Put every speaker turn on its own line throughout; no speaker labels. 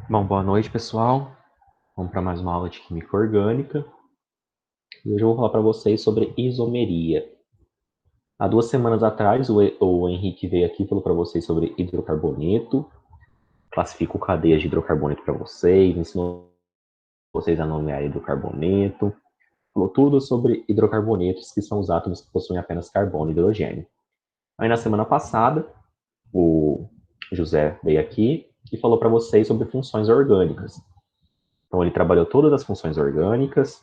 Bom, boa noite, pessoal. Vamos para mais uma aula de Química Orgânica. E hoje eu vou falar para vocês sobre isomeria. Há 2 semanas atrás, o Henrique veio aqui e falou para vocês sobre hidrocarboneto, classificou cadeias de hidrocarboneto para vocês, ensinou vocês a nomear hidrocarboneto, falou tudo sobre hidrocarbonetos, que são os átomos que possuem apenas carbono e hidrogênio. Aí, na semana passada, o José veio aqui e falou para vocês sobre funções orgânicas. Então, ele trabalhou todas as funções orgânicas,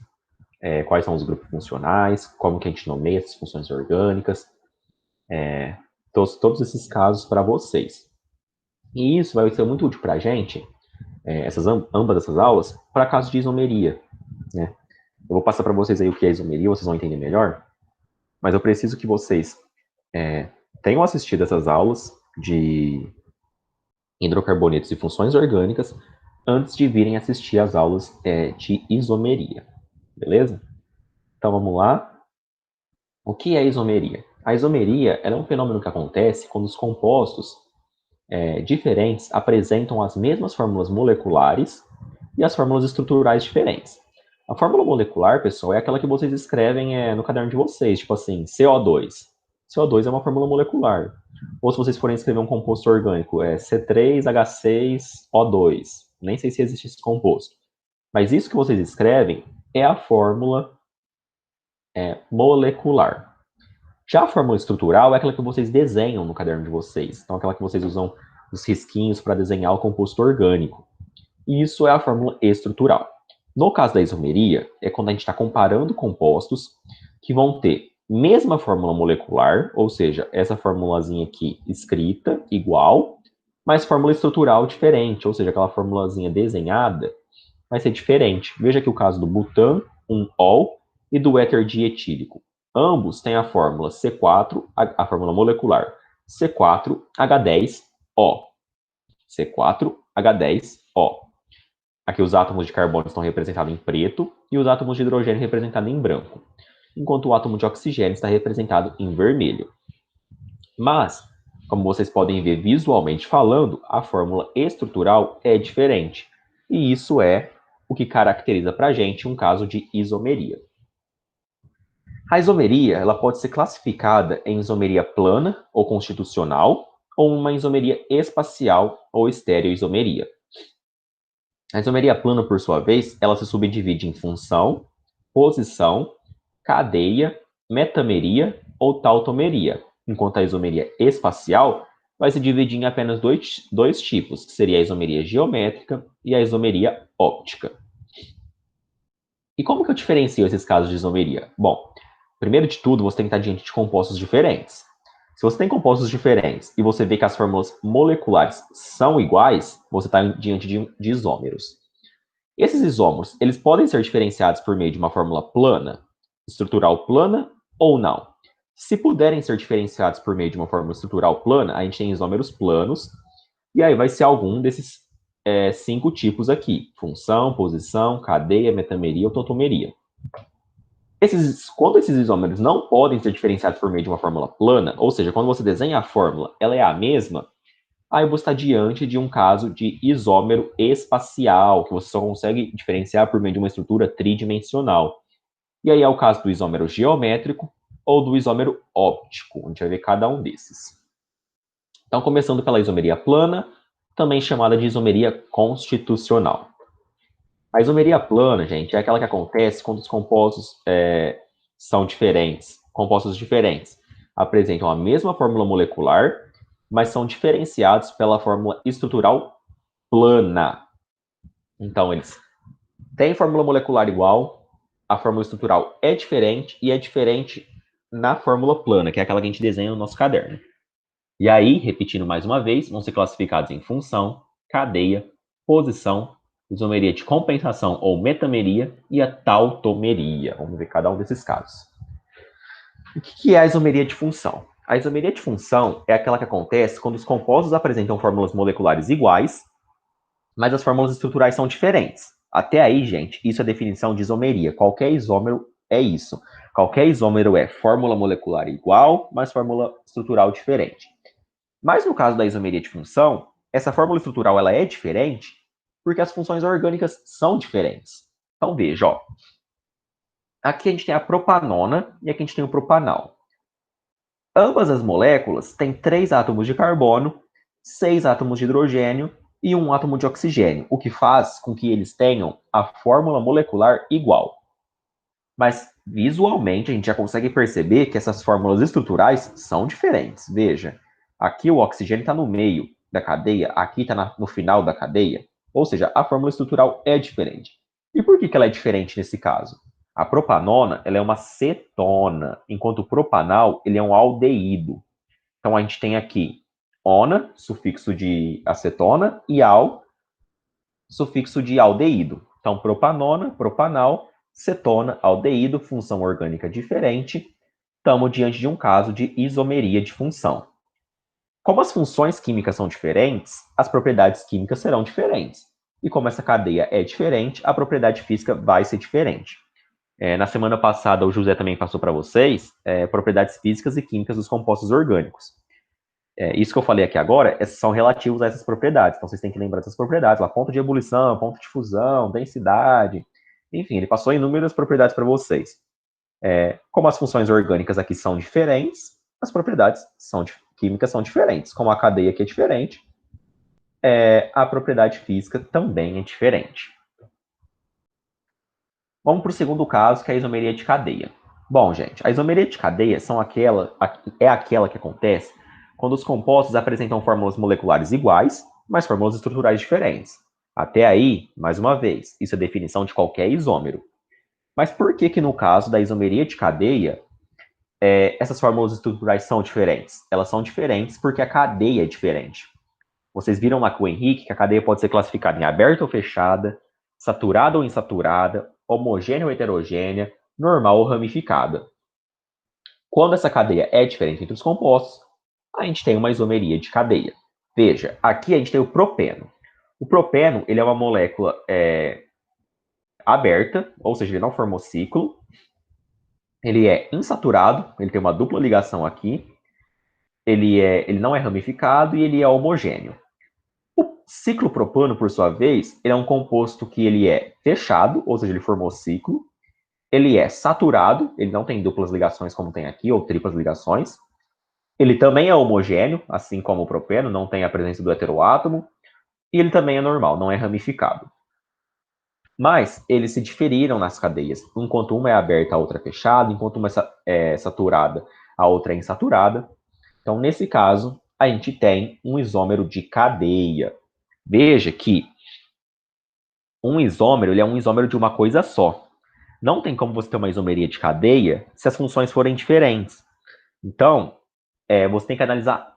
quais são os grupos funcionais, como que a gente nomeia essas funções orgânicas, todos esses casos para vocês. E isso vai ser muito útil para a gente, ambas essas aulas, para casos de isomeria. Né? Eu vou passar para vocês aí o que é isomeria, vocês vão entender melhor, mas eu preciso que vocês tenham assistido essas aulas de hidrocarbonetos e funções orgânicas antes de virem assistir as aulas de isomeria, beleza? Então vamos lá. O que é isomeria? A isomeria é um fenômeno que acontece quando os compostos diferentes apresentam as mesmas fórmulas moleculares e as fórmulas estruturais diferentes. A fórmula molecular, pessoal, é aquela que vocês escrevem no caderno de vocês, tipo assim, CO2. CO2 é uma fórmula molecular. Ou se vocês forem escrever um composto orgânico, é C3H6O2. Nem sei se existe esse composto. Mas isso que vocês escrevem é a fórmula molecular. Já a fórmula estrutural é aquela que vocês desenham no caderno de vocês. Então, aquela que vocês usam os risquinhos para desenhar o composto orgânico. E isso é a fórmula estrutural. No caso da isomeria, é quando a gente está comparando compostos que vão ter mesma fórmula molecular, ou seja, essa formulazinha aqui escrita, igual, mas fórmula estrutural diferente, ou seja, aquela formulazinha desenhada vai ser diferente. Veja aqui o caso do butan, um ol, e do éter dietílico. Ambos têm a fórmula C4, a fórmula molecular C4H10O. C4H10O. Aqui os átomos de carbono estão representados em preto e os átomos de hidrogênio representados em branco, enquanto o átomo de oxigênio está representado em vermelho. Mas, como vocês podem ver visualmente falando, a fórmula estrutural é diferente. E isso é o que caracteriza para a gente um caso de isomeria. A isomeria ela pode ser classificada em isomeria plana ou constitucional ou uma isomeria espacial ou estereoisomeria. A isomeria plana, por sua vez, ela se subdivide em função, posição, cadeia, metameria ou tautomeria, enquanto a isomeria espacial vai se dividir em apenas dois tipos, que seria a isomeria geométrica e a isomeria óptica. E como que eu diferencio esses casos de isomeria? Bom, primeiro de tudo, você tem que estar diante de compostos diferentes. Se você tem compostos diferentes e você vê que as fórmulas moleculares são iguais, você está diante de isômeros. Esses isômeros, eles podem ser diferenciados por meio de uma fórmula plana, estrutural plana ou não. Se puderem ser diferenciados por meio de uma fórmula estrutural plana, a gente tem isômeros planos, e aí vai ser algum desses 5 tipos aqui: função, posição, cadeia, metameria ou tautomeria. Quando esses isômeros não podem ser diferenciados por meio de uma fórmula plana, ou seja, quando você desenha a fórmula, ela é a mesma, aí você está diante de um caso de isômero espacial, que você só consegue diferenciar por meio de uma estrutura tridimensional. E aí é o caso do isômero geométrico ou do isômero óptico. A gente vai ver cada um desses. Então, começando pela isomeria plana, também chamada de isomeria constitucional. A isomeria plana, gente, é aquela que acontece quando os compostos são diferentes. Compostos diferentes apresentam a mesma fórmula molecular, mas são diferenciados pela fórmula estrutural plana. Então, eles têm fórmula molecular igual, a fórmula estrutural é diferente e é diferente na fórmula plana, que é aquela que a gente desenha no nosso caderno. E aí, repetindo mais uma vez, vão ser classificados em função, cadeia, posição, isomeria de compensação ou metameria e a tautomeria. Vamos ver cada um desses casos. O que é a isomeria de função? A isomeria de função é aquela que acontece quando os compostos apresentam fórmulas moleculares iguais, mas as fórmulas estruturais são diferentes. Até aí, gente, isso é definição de isomeria. Qualquer isômero é isso. Qualquer isômero é fórmula molecular igual, mas fórmula estrutural diferente. Mas no caso da isomeria de função, essa fórmula estrutural ela é diferente, Porque as funções orgânicas são diferentes. Então, veja, ó. Aqui a gente tem a propanona e aqui a gente tem o propanal. Ambas as moléculas têm 3 átomos de carbono, 6 átomos de hidrogênio e 1 átomo de oxigênio, o que faz com que eles tenham a fórmula molecular igual. Mas, visualmente, a gente já consegue perceber que essas fórmulas estruturais são diferentes. Veja, aqui o oxigênio está no meio da cadeia, aqui está no final da cadeia. Ou seja, a fórmula estrutural é diferente. E por que ela é diferente nesse caso? A propanona ela é uma cetona, enquanto o propanal ele é um aldeído. Então, a gente tem aqui ona, sufixo de acetona, e al, sufixo de aldeído. Então, propanona, propanal, cetona, aldeído, função orgânica diferente. Estamos diante de um caso de isomeria de função. Como as funções químicas são diferentes, as propriedades químicas serão diferentes. E como essa cadeia é diferente, a propriedade física vai ser diferente. Na semana passada, o José também passou para vocês propriedades físicas e químicas dos compostos orgânicos. Isso que eu falei aqui agora são relativos a essas propriedades. Então, vocês têm que lembrar dessas propriedades, lá, ponto de ebulição, ponto de fusão, densidade. Enfim, ele passou inúmeras propriedades para vocês. Como as funções orgânicas aqui são diferentes, as propriedades químicas são diferentes. Como a cadeia aqui é diferente, a propriedade física também é diferente. Vamos para o segundo caso, que é a isomeria de cadeia. Bom, gente, a isomeria de cadeia é aquela que acontece quando os compostos apresentam fórmulas moleculares iguais, mas fórmulas estruturais diferentes. Até aí, mais uma vez, isso é definição de qualquer isômero. Mas por que no caso da isomeria de cadeia, essas fórmulas estruturais são diferentes? Elas são diferentes porque a cadeia é diferente. Vocês viram lá com o Henrique que a cadeia pode ser classificada em aberta ou fechada, saturada ou insaturada, homogênea ou heterogênea, normal ou ramificada. Quando essa cadeia é diferente entre os compostos, a gente tem uma isomeria de cadeia. Veja, aqui a gente tem o propeno. O propeno ele é uma molécula aberta, ou seja, ele não formou ciclo. Ele é insaturado, ele tem uma dupla ligação aqui. Ele não é ramificado e ele é homogêneo. O ciclopropano, por sua vez, ele é um composto que ele é fechado, ou seja, ele formou ciclo. Ele é saturado, ele não tem duplas ligações como tem aqui, ou triplas ligações. Ele também é homogêneo, assim como o propeno, não tem a presença do heteroátomo. E ele também é normal, não é ramificado. Mas eles se diferiram nas cadeias. Enquanto uma é aberta, a outra é fechada. Enquanto uma é saturada, a outra é insaturada. Então, nesse caso, a gente tem um isômero de cadeia. Veja que um isômero ele é um isômero de uma coisa só. Não tem como você ter uma isomeria de cadeia se as funções forem diferentes. Então, você tem que analisar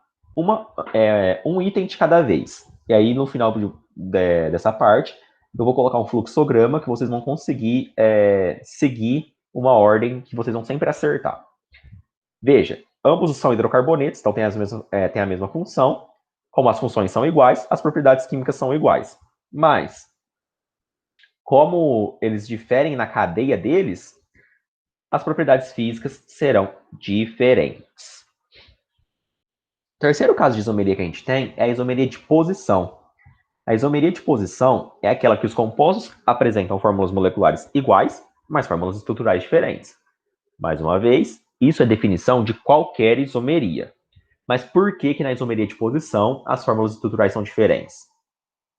um item de cada vez. E aí, no final dessa parte, eu vou colocar um fluxograma que vocês vão conseguir seguir uma ordem que vocês vão sempre acertar. Veja, ambos são hidrocarbonetos, então tem a mesma função. Como as funções são iguais, as propriedades químicas são iguais. Mas, como eles diferem na cadeia deles, as propriedades físicas serão diferentes. O terceiro caso de isomeria que a gente tem é a isomeria de posição. A isomeria de posição é aquela que os compostos apresentam fórmulas moleculares iguais, mas fórmulas estruturais diferentes. Mais uma vez, isso é definição de qualquer isomeria. Mas por que na isomeria de posição as fórmulas estruturais são diferentes?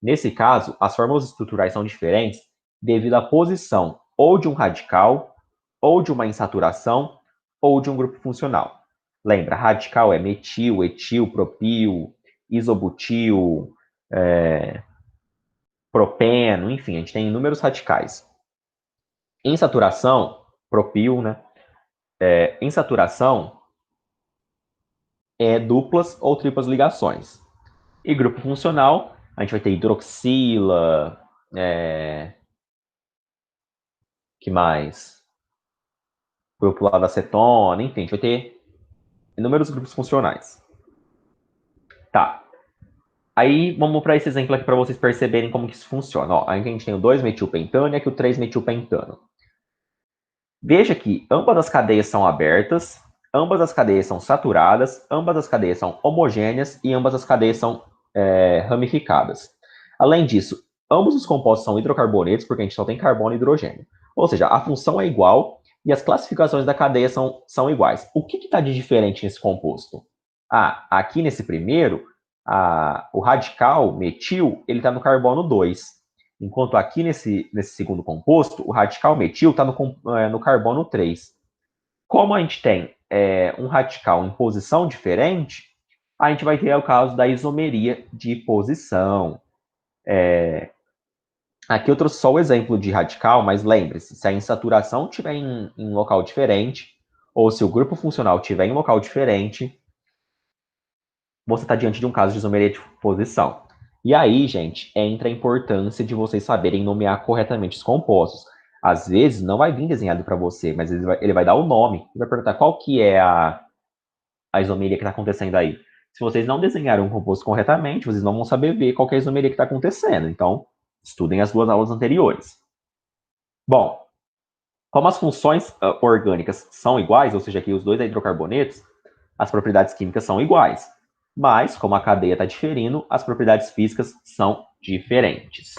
Nesse caso, as fórmulas estruturais são diferentes devido à posição ou de um radical, ou de uma insaturação, ou de um grupo funcional. Lembra, radical é metil, etil, propil, isobutil, propeno, enfim, a gente tem inúmeros radicais. Insaturação, propil, né? Insaturação é duplas ou triplas ligações. E grupo funcional, a gente vai ter hidroxila, que mais? Grupo lá da acetona, enfim, a gente vai ter inúmeros grupos funcionais. Tá. Aí, vamos para esse exemplo aqui para vocês perceberem como que isso funciona. Ó, aí a gente tem o 2-metilpentano e aqui o 3-metilpentano. Veja que ambas as cadeias são abertas, ambas as cadeias são saturadas, ambas as cadeias são homogêneas e ambas as cadeias são ramificadas. Além disso, Ambos os compostos são hidrocarbonetos, porque a gente só tem carbono e hidrogênio. Ou seja, a função é igual e as classificações da cadeia são iguais. O que está de diferente nesse composto? Aqui nesse primeiro, o radical metil, ele está no carbono 2. Enquanto aqui nesse segundo composto, o radical metil está no carbono 3. Como a gente tem um radical em posição diferente, a gente vai ter o caso da isomeria de posição. Aqui eu trouxe só o exemplo de radical, mas lembre-se, se a insaturação estiver em local diferente, ou se o grupo funcional estiver em local diferente, você está diante de um caso de isomeria de posição. E aí, gente, entra a importância de vocês saberem nomear corretamente os compostos. Às vezes, não vai vir desenhado para você, mas ele vai dar o nome e vai perguntar qual que é a isomeria que está acontecendo aí. Se vocês não desenharem um composto corretamente, vocês não vão saber ver qual que é a isomeria que está acontecendo. Então, estudem as 2 aulas anteriores. Bom, como as funções orgânicas são iguais, ou seja, aqui os dois hidrocarbonetos, as propriedades químicas são iguais. Mas, como a cadeia está diferindo, as propriedades físicas são diferentes.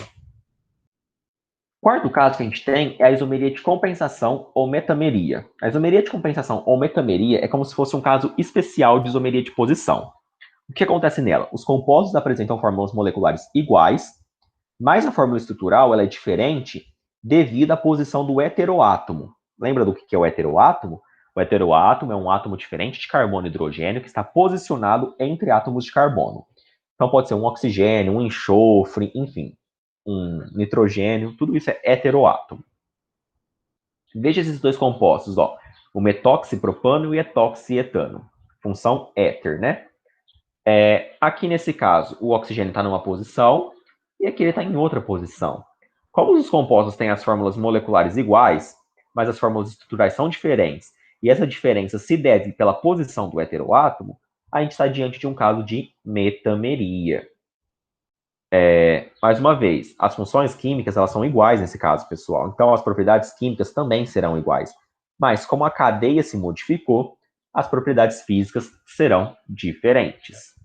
Quarto caso que a gente tem é a isomeria de compensação ou metameria. A isomeria de compensação ou metameria é como se fosse um caso especial de isomeria de posição. O que acontece nela? Os compostos apresentam fórmulas moleculares iguais, mas a fórmula estrutural ela é diferente devido à posição do heteroátomo. Lembra do que é o heteroátomo? O heteroátomo é um átomo diferente de carbono e hidrogênio que está posicionado entre átomos de carbono. Então pode ser um oxigênio, um enxofre, enfim, um nitrogênio, tudo isso é heteroátomo. Veja esses dois compostos, ó, o metoxipropano e etoxietano. Função éter, né? Aqui nesse caso, o oxigênio está numa posição e aqui ele está em outra posição. Como os compostos têm as fórmulas moleculares iguais, mas as fórmulas estruturais são diferentes, e essa diferença se deve pela posição do heteroátomo, a gente está diante de um caso de metameria. Mais uma vez, as funções químicas elas são iguais nesse caso, pessoal. Então, as propriedades químicas também serão iguais. Mas, como a cadeia se modificou, as propriedades físicas serão diferentes.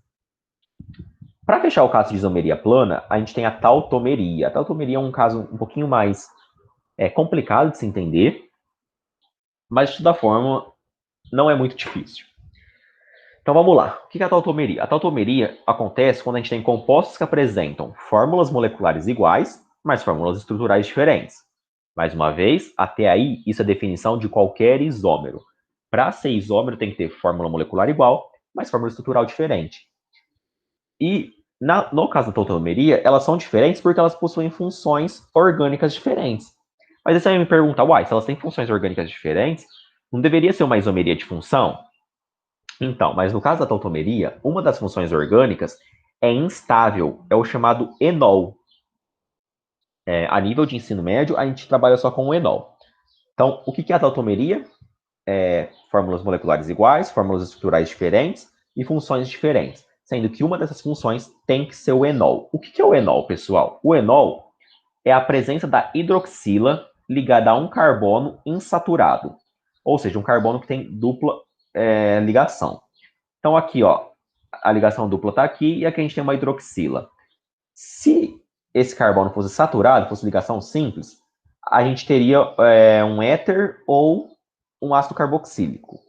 Para fechar o caso de isomeria plana, a gente tem a tautomeria. A tautomeria é um caso um pouquinho mais complicado de se entender, mas de toda forma não é muito difícil. Então vamos lá. O que é a tautomeria? A tautomeria acontece quando a gente tem compostos que apresentam fórmulas moleculares iguais, mas fórmulas estruturais diferentes. Mais uma vez, até aí, isso é definição de qualquer isômero. Para ser isômero, tem que ter fórmula molecular igual, mas fórmula estrutural diferente. E no caso da tautomeria, elas são diferentes porque elas possuem funções orgânicas diferentes. Mas aí você vai me perguntar, uai, se elas têm funções orgânicas diferentes, não deveria ser uma isomeria de função? Então, mas no caso da tautomeria, uma das funções orgânicas é instável, é o chamado enol. A nível de ensino médio, a gente trabalha só com o enol. Então, o que é a tautomeria? Fórmulas moleculares iguais, fórmulas estruturais diferentes e funções diferentes, sendo que uma dessas funções tem que ser o enol. O que é o enol, pessoal? O enol é a presença da hidroxila ligada a um carbono insaturado, ou seja, um carbono que tem dupla ligação. Então aqui, ó, a ligação dupla está aqui e aqui a gente tem uma hidroxila. Se esse carbono fosse saturado, fosse ligação simples, a gente teria um éter ou um ácido carboxílico.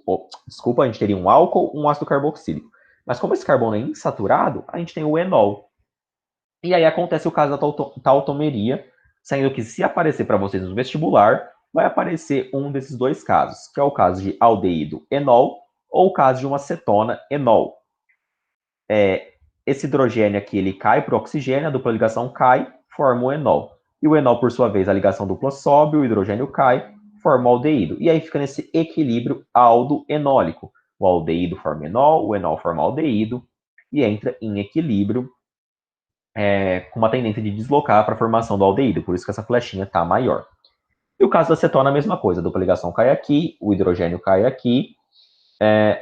Desculpa, a gente teria um álcool ou um ácido carboxílico. Mas como esse carbono é insaturado, a gente tem o enol. E aí acontece o caso da tautomeria, sendo que se aparecer para vocês no vestibular, vai aparecer um desses dois casos, que é o caso de aldeído enol ou o caso de uma cetona enol. Esse hidrogênio aqui ele cai para o oxigênio, a dupla ligação cai, forma o enol. E o enol, por sua vez, a ligação dupla sobe, o hidrogênio cai, forma o aldeído. E aí fica nesse equilíbrio aldo-enólico. O aldeído forma enol, o enol forma aldeído, e entra em equilíbrio com uma tendência de deslocar para a formação do aldeído, por isso que essa flechinha está maior. E o caso da cetona, a mesma coisa, a dupla ligação cai aqui, o hidrogênio cai aqui,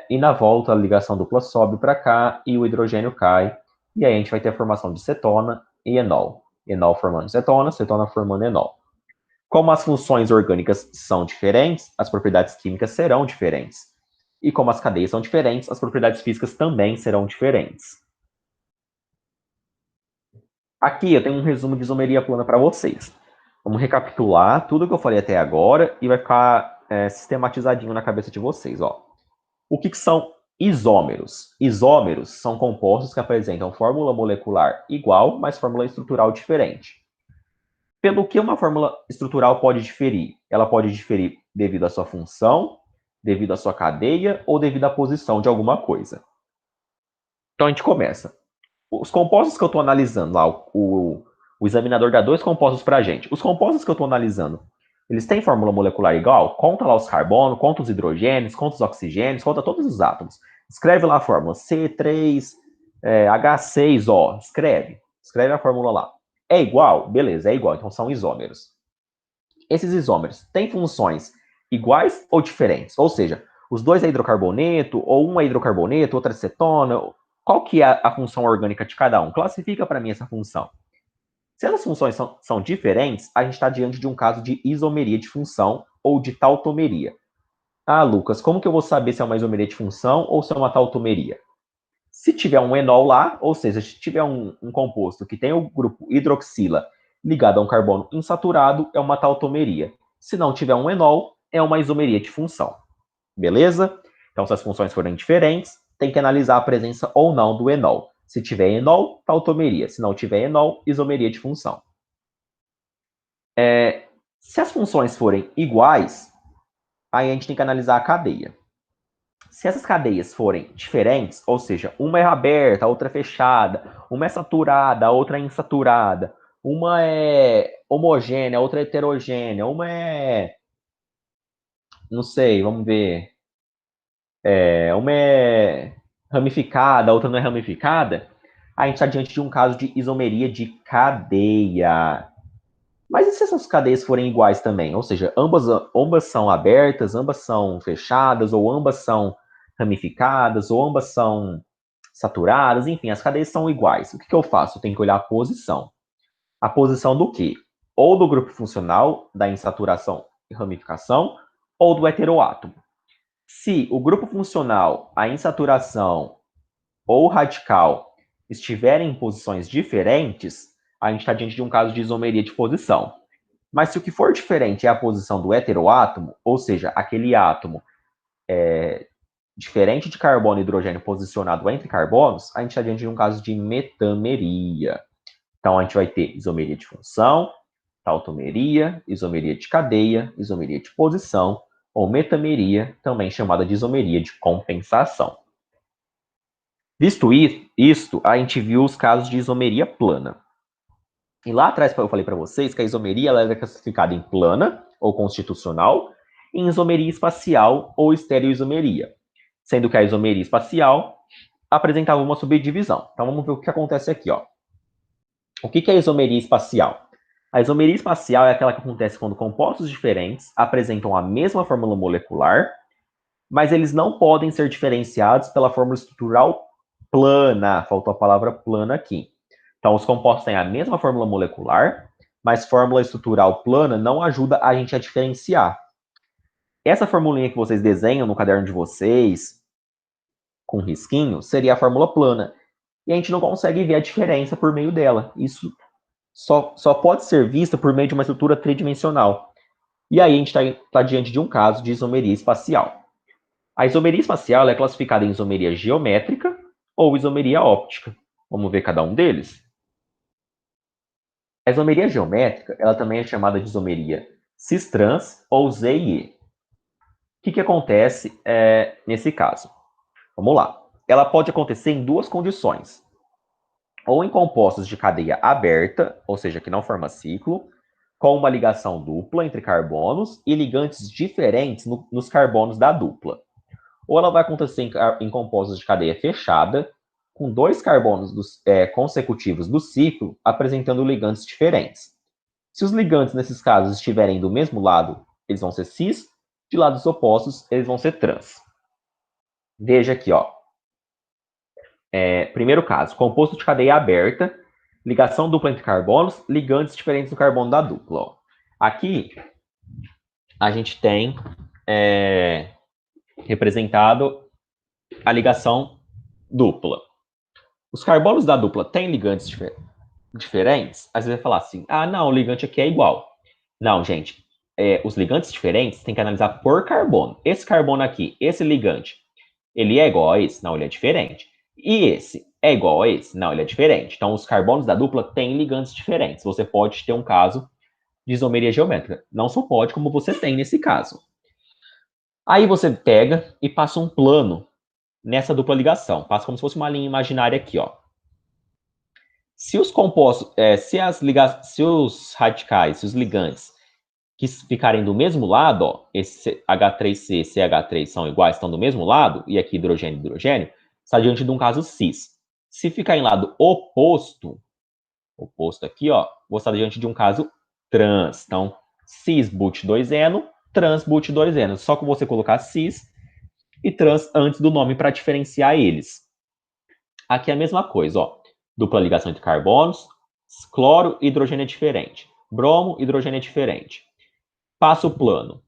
e na volta a ligação dupla sobe para cá e o hidrogênio cai, e aí a gente vai ter a formação de cetona e enol. Enol formando cetona, cetona formando enol. Como as funções orgânicas são diferentes, as propriedades químicas serão diferentes. E como as cadeias são diferentes, as propriedades físicas também serão diferentes. Aqui eu tenho um resumo de isomeria plana para vocês. Vamos recapitular tudo que eu falei até agora e vai ficar sistematizadinho na cabeça de vocês. Ó. O que são isômeros? Isômeros são compostos que apresentam fórmula molecular igual, mas fórmula estrutural diferente. Pelo que uma fórmula estrutural pode diferir? Ela pode diferir devido à sua função, devido à sua cadeia ou devido à posição de alguma coisa. Então a gente começa. Os compostos que eu estou analisando lá, o examinador dá dois compostos para a gente. Os compostos que eu estou analisando, eles têm fórmula molecular igual? Conta lá os carbonos, conta os hidrogênios, conta os oxigênios, conta todos os átomos. Escreve lá a fórmula C3H6O. Escreve a fórmula lá. É igual? Beleza, é igual. Então são isômeros. Esses isômeros têm funções iguais ou diferentes? Ou seja, os dois é hidrocarboneto, ou um é hidrocarboneto, outra é acetona. Qual que é a função orgânica de cada um? Classifica para mim essa função. Se essas funções são diferentes, a gente está diante de um caso de isomeria de função ou de tautomeria. Ah, Lucas, como que eu vou saber se é uma isomeria de função ou se é uma tautomeria? Se tiver um enol lá, ou seja, se tiver um composto que tem o grupo hidroxila ligado a um carbono insaturado, é uma tautomeria. Se não tiver um enol, é uma isomeria de função. Beleza? Então, se as funções forem diferentes, tem que analisar a presença ou não do enol. Se tiver enol, tautomeria. Se não tiver enol, isomeria de função. Se as funções forem iguais, aí a gente tem que analisar a cadeia. Se essas cadeias forem diferentes, ou seja, uma é aberta, a outra é fechada, uma é saturada, a outra é insaturada, uma é homogênea, a outra é heterogênea, uma é, não sei, vamos ver, uma é ramificada, a outra não é ramificada, a gente está diante de um caso de isomeria de cadeia. Mas e se essas cadeias forem iguais também? Ou seja, ambas são abertas, ambas são fechadas, ou ambas são ramificadas, ou ambas são saturadas, enfim, as cadeias são iguais. O que eu faço? Eu tenho que olhar a posição. A posição do quê? Ou do grupo funcional, da insaturação e ramificação, ou do heteroátomo. Se o grupo funcional, a insaturação ou o radical estiverem em posições diferentes, a gente está diante de um caso de isomeria de posição. Mas se o que for diferente é a posição do heteroátomo, ou seja, aquele átomo diferente de carbono e hidrogênio posicionado entre carbonos, a gente está diante de um caso de metameria. Então, a gente vai ter isomeria de função, tautomeria, isomeria de cadeia, isomeria de posição, ou metameria, também chamada de isomeria de compensação. Visto isto, a gente viu os casos de isomeria plana. E lá atrás eu falei para vocês que a isomeria ela é classificada em plana, ou constitucional, e em isomeria espacial, ou estereoisomeria. Sendo que a isomeria espacial apresentava uma subdivisão. Então vamos ver o que acontece aqui. Ó. O que é a isomeria espacial? A isomeria espacial é aquela que acontece quando compostos diferentes apresentam a mesma fórmula molecular, mas eles não podem ser diferenciados pela fórmula estrutural plana. Faltou a palavra plana aqui. Então, os compostos têm a mesma fórmula molecular, mas fórmula estrutural plana não ajuda a gente a diferenciar. Essa formulinha que vocês desenham no caderno de vocês, com risquinho, seria a fórmula plana. E a gente não consegue ver a diferença por meio dela. Isso só pode ser vista por meio de uma estrutura tridimensional. E aí a gente está diante de um caso de isomeria espacial. A isomeria espacial é classificada em isomeria geométrica ou isomeria óptica. Vamos ver cada um deles? A isomeria geométrica, ela também é chamada de isomeria cis-trans ou Z e E. O que acontece nesse caso? Vamos lá. Ela pode acontecer em duas condições. Ou em compostos de cadeia aberta, ou seja, que não forma ciclo, com uma ligação dupla entre carbonos e ligantes diferentes nos carbonos da dupla. Ou ela vai acontecer em compostos de cadeia fechada, com dois carbonos consecutivos do ciclo apresentando ligantes diferentes. Se os ligantes, nesses casos, estiverem do mesmo lado, eles vão ser cis, de lados opostos, eles vão ser trans. Veja aqui, ó. Primeiro caso, composto de cadeia aberta, ligação dupla entre carbonos, ligantes diferentes do carbono da dupla. Ó. Aqui, a gente tem representado a ligação dupla. Os carbonos da dupla têm ligantes diferentes. diferentes, às vezes vai falar assim, ah, não, o ligante aqui é igual. Não, gente, os ligantes diferentes tem que analisar por carbono. Esse carbono aqui, esse ligante, ele é igual a esse? Não, ele é diferente. E esse é igual a esse? Não, ele é diferente. Então, os carbonos da dupla têm ligantes diferentes. Você pode ter um caso de isomeria geométrica. Não só pode, como você tem nesse caso. Aí você pega e passa um plano nessa dupla ligação. Passa como se fosse uma linha imaginária aqui, ó. Se os compostos, se os radicais, se os ligantes que ficarem do mesmo lado, ó, esse H3C e CH3 são iguais, estão do mesmo lado, e aqui hidrogênio e hidrogênio, está diante de um caso cis. Se ficar em lado oposto aqui, ó, vou estar diante de um caso trans. Então, cis but 2eno, trans but 2eno. Só que você colocar cis e trans antes do nome para diferenciar eles. Aqui é a mesma coisa, ó. Dupla ligação entre carbonos, cloro e hidrogênio é diferente. Bromo, hidrogênio é diferente. Passa o plano.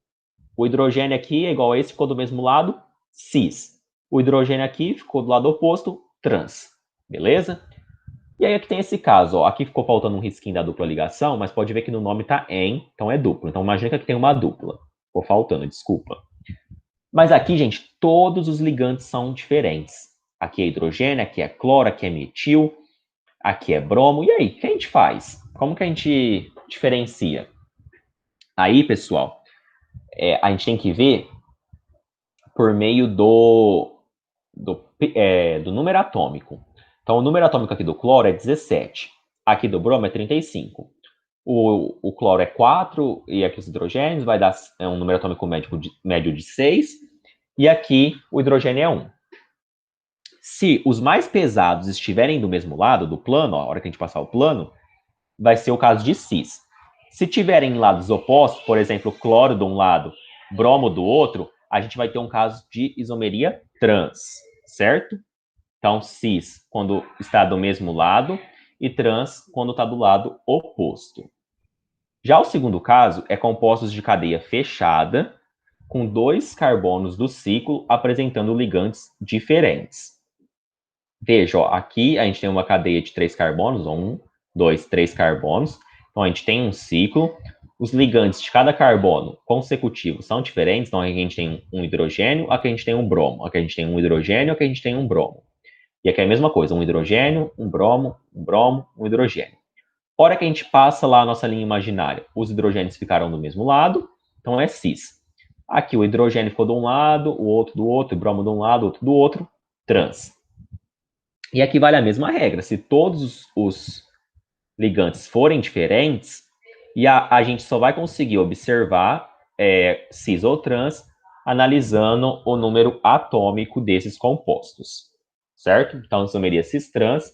O hidrogênio aqui é igual a esse, ficou do mesmo lado, cis. O hidrogênio aqui ficou do lado oposto, trans. Beleza? E aí aqui tem esse caso, ó. Aqui ficou faltando um risquinho da dupla ligação, mas pode ver que no nome tá en, então é duplo. Então imagina que aqui tem uma dupla. Ficou faltando, desculpa. Mas aqui, gente, todos os ligantes são diferentes. Aqui é hidrogênio, aqui é cloro, aqui é metil, aqui é bromo. E aí, o que a gente faz? Como que a gente diferencia? Aí, pessoal, a gente tem que ver por meio do número atômico. Então, o número atômico aqui do cloro é 17. Aqui do bromo é 35. O cloro é 4, e aqui os hidrogênios vai dar um número atômico médio de 6. E aqui o hidrogênio é 1. Se os mais pesados estiverem do mesmo lado do plano, ó, a hora que a gente passar o plano, vai ser o caso de cis. Se tiverem em lados opostos, por exemplo, cloro de um lado, bromo do outro, a gente vai ter um caso de isomeria trans, certo? Então, cis quando está do mesmo lado e trans quando está do lado oposto. Já o segundo caso é compostos de cadeia fechada, com 2 carbonos do ciclo apresentando ligantes diferentes. Veja, ó, aqui a gente tem uma cadeia de 3 carbonos, 1, 2, 3 carbonos. Então a gente tem um ciclo. Os ligantes de cada carbono consecutivo são diferentes. Então aqui a gente tem um hidrogênio, aqui a gente tem um bromo. Aqui a gente tem um hidrogênio, aqui a gente tem um bromo. E aqui é a mesma coisa, um hidrogênio, um bromo, um hidrogênio. Hora que a gente passa lá a nossa linha imaginária, os hidrogênios ficaram do mesmo lado, então é cis. Aqui o hidrogênio ficou de um lado, o outro do outro, o bromo de um lado, outro do outro, trans. E aqui vale a mesma regra. Se todos os ligantes forem diferentes, e a gente só vai conseguir observar cis ou trans analisando o número atômico desses compostos, certo? Então, isomeria cis-trans,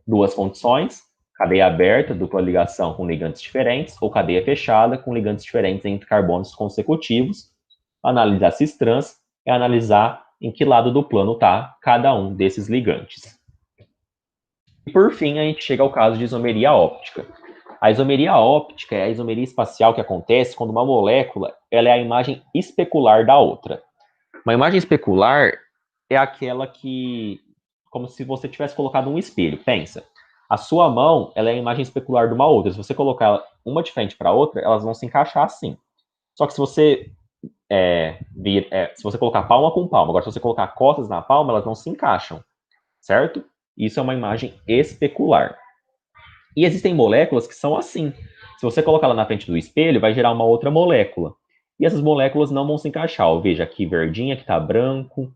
2 condições: cadeia aberta, dupla ligação com ligantes diferentes, ou cadeia fechada com ligantes diferentes entre carbonos consecutivos. Analisar cis-trans é analisar em que lado do plano está cada um desses ligantes. E por fim, a gente chega ao caso de isomeria óptica. A isomeria óptica é a isomeria espacial que acontece quando uma molécula ela é a imagem especular da outra. Uma imagem especular é aquela que, como se você tivesse colocado um espelho. Pensa, a sua mão ela é a imagem especular de uma outra. Se você colocar uma de frente para a outra, elas vão se encaixar assim. Só que se você se você colocar palma com palma, agora se você colocar costas na palma, elas não se encaixam, certo? Isso é uma imagem especular. E existem moléculas que são assim. Se você colocar ela na frente do espelho, vai gerar uma outra molécula. E essas moléculas não vão se encaixar. Ó, veja, aqui verdinha, aqui tá branco.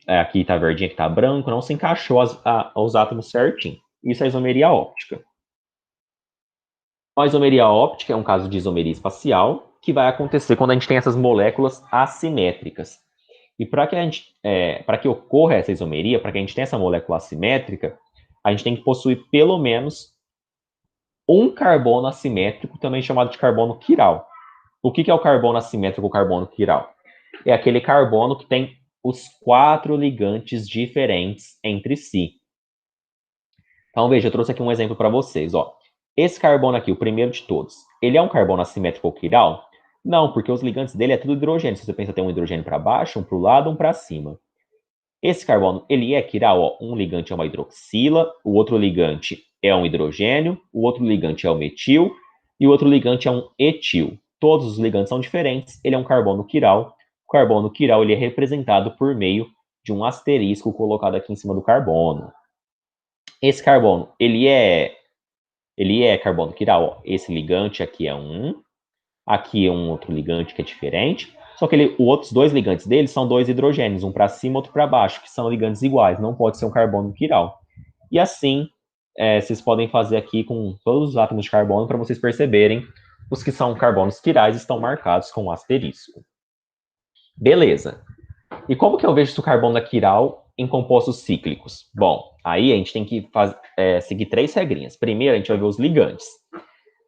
Aqui tá verdinha, aqui tá branco. Não se encaixou os átomos certinho. Isso é isomeria óptica. A isomeria óptica é um caso de isomeria espacial que vai acontecer quando a gente tem essas moléculas assimétricas. E para que ocorra essa isomeria, para que a gente tenha essa molécula assimétrica, a gente tem que possuir pelo menos um carbono assimétrico, também chamado de carbono quiral. O que é o carbono assimétrico ou carbono quiral? É aquele carbono que tem os 4 ligantes diferentes entre si. Então, veja, eu trouxe aqui um exemplo para vocês. Ó. Esse carbono aqui, o primeiro de todos, ele é um carbono assimétrico ou quiral? Não, porque os ligantes dele é tudo hidrogênio. Se você pensa, tem um hidrogênio para baixo, um para o lado, um para cima. Esse carbono, ele é quiral, ó. Um ligante é uma hidroxila, o outro ligante é um hidrogênio, o outro ligante é o metil e o outro ligante é um etil. Todos os ligantes são diferentes, ele é um carbono quiral. O carbono quiral ele é representado por meio de um asterisco colocado aqui em cima do carbono. Esse carbono, ele é carbono quiral. Esse ligante aqui é um, aqui é um outro ligante que é diferente, só que os outros dois ligantes dele são dois hidrogênios, um para cima, outro para baixo, que são ligantes iguais, não pode ser um carbono quiral. E assim, vocês podem fazer aqui com todos os átomos de carbono para vocês perceberem os que são carbonos quirais estão marcados com um asterisco. Beleza. E como que eu vejo se o carbono é quiral em compostos cíclicos? Bom, aí a gente tem que seguir 3 regrinhas. Primeiro, a gente vai ver os ligantes.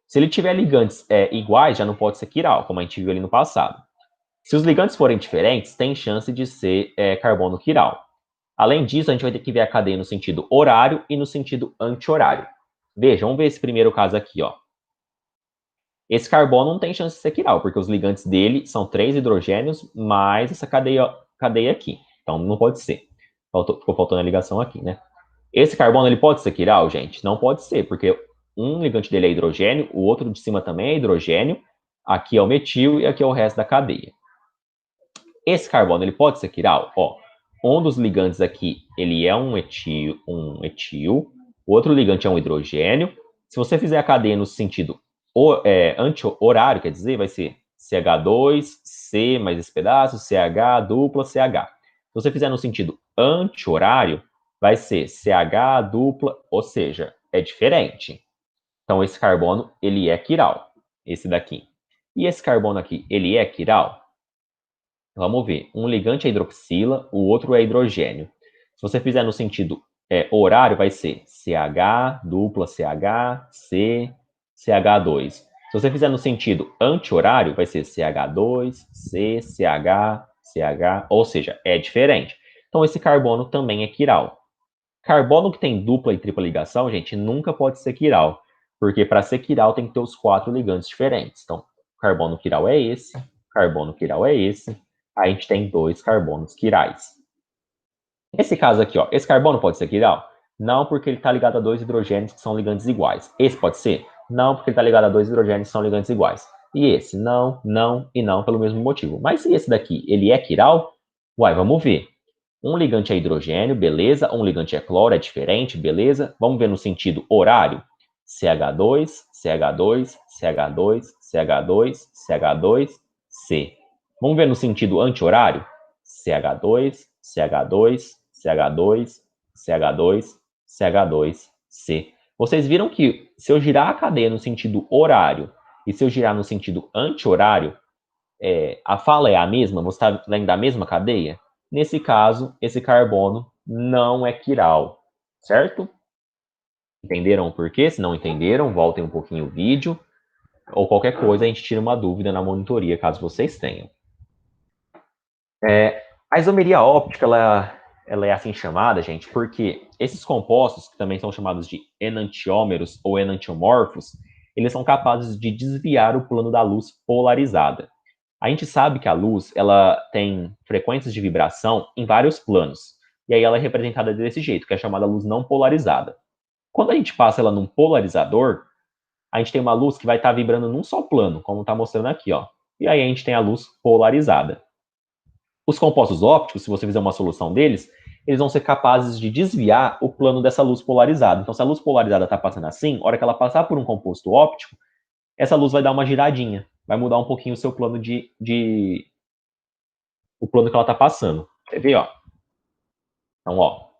Se ele tiver ligantes iguais, já não pode ser quiral, como a gente viu ali no passado. Se os ligantes forem diferentes, tem chance de ser carbono quiral. Além disso, a gente vai ter que ver a cadeia no sentido horário e no sentido anti-horário. Veja, vamos ver esse primeiro caso aqui, ó. Esse carbono não tem chance de ser quiral, porque os ligantes dele são 3 hidrogênios mais essa cadeia aqui. Então, não pode ser. Ficou faltando a ligação aqui, né? Esse carbono, ele pode ser quiral, gente? Não pode ser, porque um ligante dele é hidrogênio, o outro de cima também é hidrogênio, aqui é o metil e aqui é o resto da cadeia. Esse carbono, ele pode ser quiral? Ó, um dos ligantes aqui, ele é um etil, o outro ligante é um hidrogênio. Se você fizer a cadeia no sentido anti-horário, quer dizer, vai ser CH2, C mais esse pedaço, CH dupla, CH. Se você fizer no sentido anti-horário, vai ser CH dupla, ou seja, é diferente. Então, esse carbono, ele é quiral, esse daqui. E esse carbono aqui, ele é quiral? Vamos ver. Um ligante é hidroxila, o outro é hidrogênio. Se você fizer no sentido horário, vai ser CH, dupla CH, C, CH2. Se você fizer no sentido anti-horário, vai ser CH2, C, CH, CH, ou seja, é diferente. Então, esse carbono também é quiral. Carbono que tem dupla e tripla ligação, gente, nunca pode ser quiral, porque para ser quiral tem que ter os 4 ligantes diferentes. Então, carbono quiral é esse, carbono quiral é esse, a gente tem 2 carbonos quirais. Esse caso aqui, ó, esse carbono pode ser quiral? Não, porque ele está ligado a 2 hidrogênios que são ligantes iguais. Esse pode ser? Não, porque ele está ligado a 2 hidrogênios que são ligantes iguais. E esse? Não, não e não, pelo mesmo motivo. Mas se esse daqui, ele é quiral? Uai, vamos ver. Um ligante é hidrogênio, beleza. Um ligante é cloro, é diferente, beleza. Vamos ver no sentido horário. CH2, CH2, CH2, CH2, CH2, C. Vamos ver no sentido anti-horário? CH2, CH2, CH2, CH2, CH2, C. Vocês viram que se eu girar a cadeia no sentido horário e se eu girar no sentido anti-horário, a fala é a mesma? Você está lendo da mesma cadeia? Nesse caso, esse carbono não é quiral, certo? Entenderam o porquê? Se não entenderam, voltem um pouquinho o vídeo. Ou qualquer coisa, a gente tira uma dúvida na monitoria, caso vocês tenham. A isomeria óptica, ela é assim chamada, gente, porque esses compostos, que também são chamados de enantiômeros ou enantiomorfos, eles são capazes de desviar o plano da luz polarizada. A gente sabe que a luz, ela tem frequências de vibração em vários planos. E aí ela é representada desse jeito, que é chamada luz não polarizada. Quando a gente passa ela num polarizador, a gente tem uma luz que vai estar vibrando num só plano, como está mostrando aqui, ó. E aí a gente tem a luz polarizada. Os compostos ópticos, se você fizer uma solução deles, eles vão ser capazes de desviar o plano dessa luz polarizada. Então, se a luz polarizada está passando assim, a hora que ela passar por um composto óptico, essa luz vai dar uma giradinha, vai mudar um pouquinho o seu plano o plano que ela está passando. Quer ver, ó? Então, ó,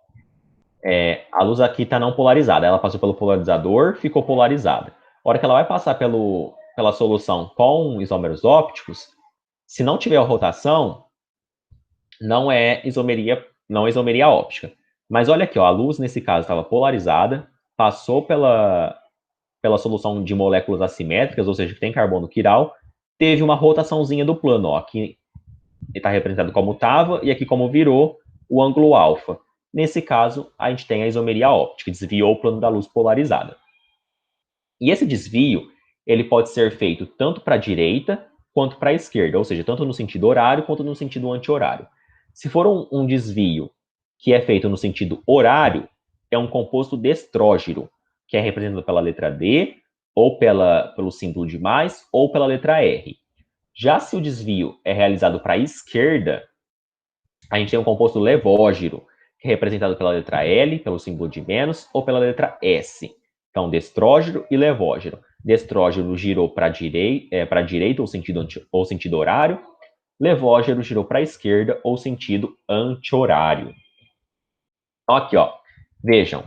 a luz aqui está não polarizada. Ela passou pelo polarizador, ficou polarizada. A hora que ela vai passar pela solução com isômeros ópticos, se não tiver rotação, não é isomeria óptica. Mas olha aqui, ó, a luz nesse caso estava polarizada, passou pela solução de moléculas assimétricas, ou seja, que tem carbono quiral, teve uma rotaçãozinha do plano, ó, aqui está representado como estava e aqui como virou o ângulo alfa. Nesse caso, a gente tem a isomeria óptica, desviou o plano da luz polarizada. E esse desvio, ele pode ser feito tanto para a direita quanto para a esquerda, ou seja, tanto no sentido horário quanto no sentido anti-horário. Se for um desvio que é feito no sentido horário, é um composto destrógiro, que é representado pela letra D, ou pelo símbolo de mais, ou pela letra R. Já se o desvio é realizado para a esquerda, a gente tem um composto levógiro, que é representado pela letra L, pelo símbolo de menos, ou pela letra S. Então, destrógeno e levógeno. Destrógeno girou para a direita, ou sentido horário. Levógeno girou para a esquerda, ou sentido anti-horário. Então, aqui, ó, vejam,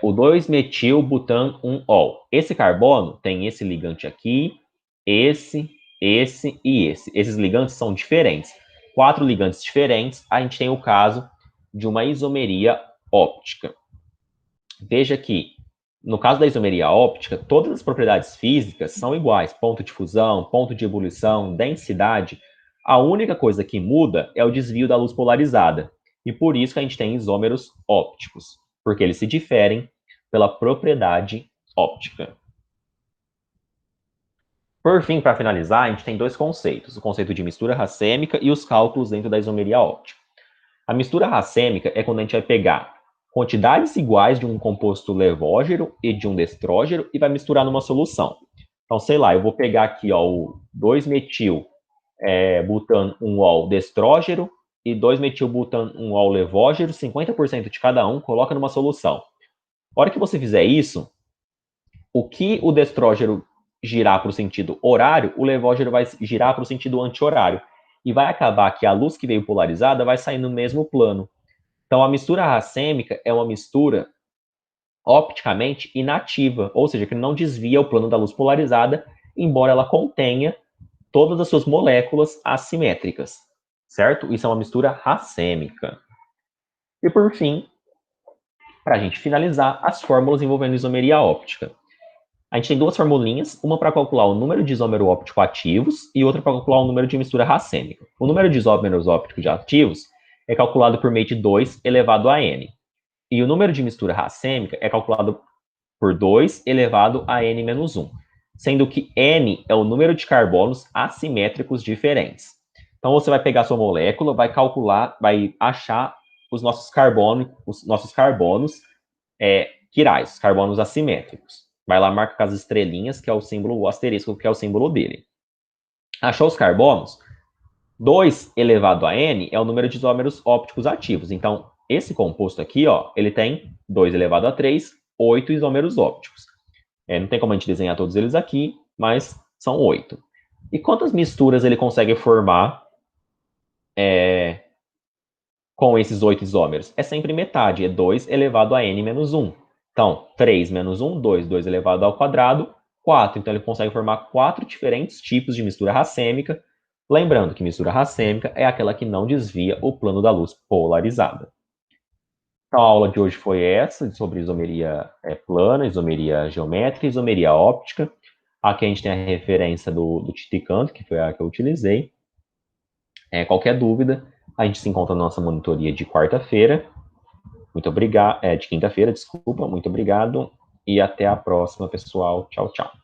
o 2-metil-butan-1-ol. Esse carbono tem esse ligante aqui, esse e esse. Esses ligantes são diferentes. 4 ligantes diferentes, a gente tem o caso de uma isomeria óptica. Veja que, no caso da isomeria óptica, todas as propriedades físicas são iguais. Ponto de fusão, ponto de ebulição, densidade. A única coisa que muda é o desvio da luz polarizada. E por isso que a gente tem isômeros ópticos, porque eles se diferem pela propriedade óptica. Por fim, para finalizar, a gente tem dois conceitos, o conceito de mistura racêmica e os cálculos dentro da isomeria óptica. A mistura racêmica é quando a gente vai pegar quantidades iguais de um composto levógeno e de um destrógeno e vai misturar numa solução. Então, sei lá, eu vou pegar aqui ó, o 2-metil-butan-1-ol destrógeno e 2-metil-butan-1-ol levógeno, 50% de cada um, coloca numa solução. A hora que você fizer isso, o que o destrógeno girar para o sentido horário, o levógeno vai girar para o sentido anti-horário. E vai acabar que a luz que veio polarizada vai sair no mesmo plano. Então, a mistura racêmica é uma mistura opticamente inativa, ou seja, que não desvia o plano da luz polarizada, embora ela contenha todas as suas moléculas assimétricas, certo? Isso é uma mistura racêmica. E, por fim, para a gente finalizar, as fórmulas envolvendo isomeria óptica. A gente tem duas formulinhas, uma para calcular o número de isômero óptico ativos e outra para calcular o número de mistura racêmica. O número de isômeros ópticos ativos é calculado por meio de 2 elevado a n. E o número de mistura racêmica é calculado por 2 elevado a n menos 1, sendo que n é o número de carbonos assimétricos diferentes. Então, você vai pegar a sua molécula, vai calcular, vai achar os nossos carbonos quirais, carbonos assimétricos. Vai lá, marca com as estrelinhas, que é o símbolo, o asterisco, que é o símbolo dele. Achou os carbonos? 2 elevado a n é o número de isômeros ópticos ativos. Então, esse composto aqui, ó, ele tem 2 elevado a 3, 8 isômeros ópticos. Não tem como a gente desenhar todos eles aqui, mas são 8. E quantas misturas ele consegue formar com esses 8 isômeros? É sempre metade, é 2 elevado a n menos 1. Então, 3 menos 1, 2, 2 elevado ao quadrado, 4. Então, ele consegue formar 4 diferentes tipos de mistura racêmica. Lembrando que mistura racêmica é aquela que não desvia o plano da luz polarizada. Então, a aula de hoje foi essa, sobre isomeria plana, isomeria geométrica e isomeria óptica. Aqui a gente tem a referência do Tito e Canto, que foi a que eu utilizei. Qualquer dúvida, a gente se encontra na nossa monitoria de quarta-feira. Muito obrigado, de quinta-feira, desculpa, muito obrigado. E até a próxima, pessoal. Tchau, tchau.